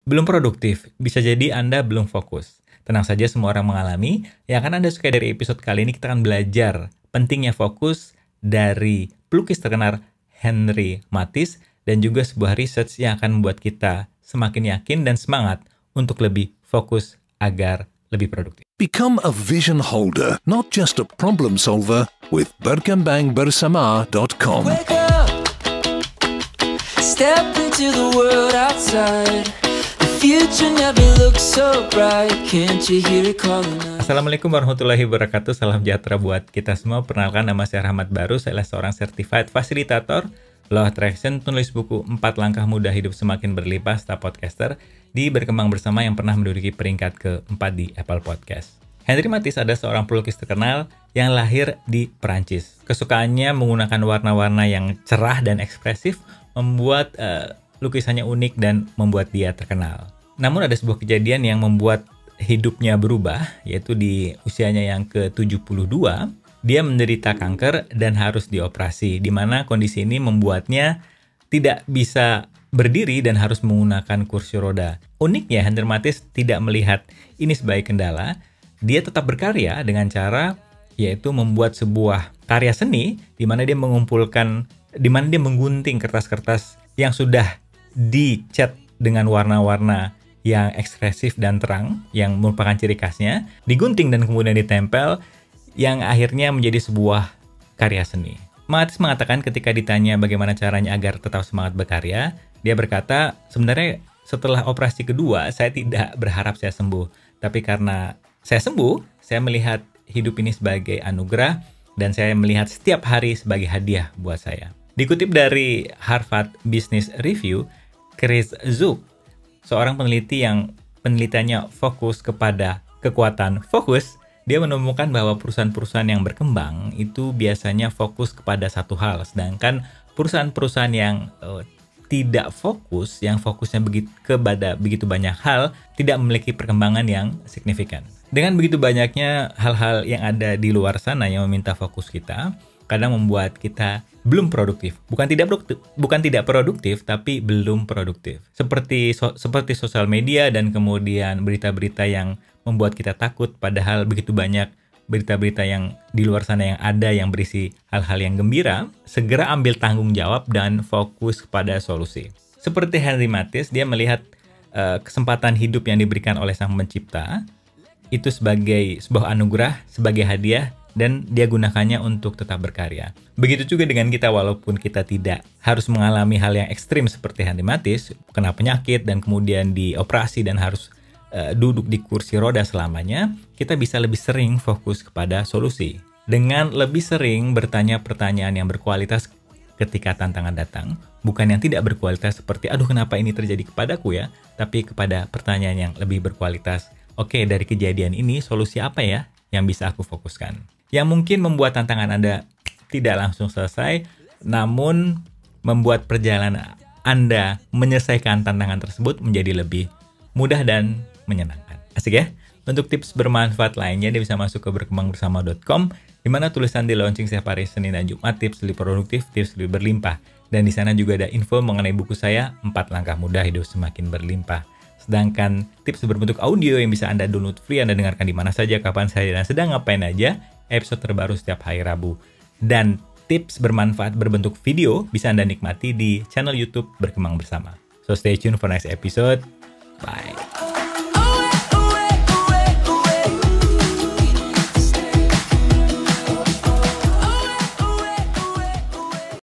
Belum produktif, bisa jadi Anda belum fokus. Tenang saja, semua orang mengalami. Yang akan Anda suka dari episode kali ini, kita akan belajar pentingnya fokus dari pelukis terkenal Henry Matisse dan juga sebuah research yang akan membuat kita semakin yakin dan semangat untuk lebih fokus agar lebih produktif. Become a vision holder, not just a problem solver with berkembangbersama.com. Wake up, step into the world outside. The future never looks so bright. Can't you hear it calling out? Assalamualaikum warahmatullahi wabarakatuh. Salam sejahtera buat kita semua. Perkenalkan, nama saya Rahmat Baru. Saya adalah seorang certified facilitator Law Attraction, penulis buku 4 Langkah Mudah Hidup Semakin Berlimpah, serta podcaster di Berkembang Bersama yang pernah menduduki peringkat ke-4 di Apple Podcast. Henry Matisse adalah seorang pelukis terkenal yang lahir di Perancis. Kesukaannya menggunakan warna-warna yang cerah dan ekspresif membuat lukisannya unik dan membuat dia terkenal. Namun ada sebuah kejadian yang membuat hidupnya berubah, yaitu di usianya yang ke-72, dia menderita kanker dan harus dioperasi, di mana kondisi ini membuatnya tidak bisa berdiri dan harus menggunakan kursi roda. Uniknya, Henry Matisse tidak melihat ini sebagai kendala. Dia tetap berkarya dengan cara yaitu membuat sebuah karya seni di mana dia menggunting kertas-kertas yang sudah dicat dengan warna-warna yang ekspresif dan terang yang merupakan ciri khasnya, digunting dan kemudian ditempel yang akhirnya menjadi sebuah karya seni. Matisse mengatakan ketika ditanya bagaimana caranya agar tetap semangat berkarya, dia berkata, sebenarnya setelah operasi kedua saya tidak berharap saya sembuh, tapi karena saya sembuh, saya melihat hidup ini sebagai anugerah dan saya melihat setiap hari sebagai hadiah buat saya. Dikutip dari Harvard Business Review, Chris Zook, seorang peneliti yang penelitiannya fokus kepada kekuatan fokus, dia menemukan bahwa perusahaan-perusahaan yang berkembang itu biasanya fokus kepada satu hal, sedangkan perusahaan-perusahaan yang tidak fokus, yang fokusnya kepada begitu banyak hal, tidak memiliki perkembangan yang signifikan. Dengan begitu banyaknya hal-hal yang ada di luar sana yang meminta fokus kita, kadang membuat kita belum produktif. Bukan tidak produktif, tapi belum produktif. Seperti sosial media dan kemudian berita-berita yang membuat kita takut, padahal begitu banyak berita-berita yang di luar sana yang ada yang berisi hal-hal yang gembira. Segera ambil tanggung jawab dan fokus kepada solusi. Seperti Henry Matisse, dia melihat kesempatan hidup yang diberikan oleh Sang Pencipta itu sebagai sebuah anugerah, sebagai hadiah, dan dia gunakannya untuk tetap berkarya. Begitu juga dengan kita, walaupun kita tidak harus mengalami hal yang ekstrim seperti Henry Matisse, kena penyakit dan kemudian dioperasi dan harus duduk di kursi roda selamanya, kita bisa lebih sering fokus kepada solusi. Dengan lebih sering bertanya pertanyaan yang berkualitas ketika tantangan datang, bukan yang tidak berkualitas seperti, aduh kenapa ini terjadi kepadaku ya, tapi kepada pertanyaan yang lebih berkualitas. Oke, dari kejadian ini, solusi apa ya yang bisa aku fokuskan? Yang mungkin membuat tantangan Anda tidak langsung selesai, namun membuat perjalanan Anda menyelesaikan tantangan tersebut menjadi lebih mudah dan menyenangkan. Asik ya? Untuk tips bermanfaat lainnya, dia bisa masuk ke berkembangbersama.com, di mana tulisan di launching setiap hari Senin dan Jumat, tips lebih produktif, tips lebih berlimpah. Dan di sana juga ada info mengenai buku saya, 4 Langkah Mudah Hidup Semakin Berlimpah. Sedangkan tips berbentuk audio yang bisa Anda download free, Anda dengarkan di mana saja, kapan saja, dan sedang ngapain aja, episode terbaru setiap hari Rabu. Dan tips bermanfaat berbentuk video bisa Anda nikmati di channel YouTube Berkembang Bersama. So stay tune for next episode. Bye.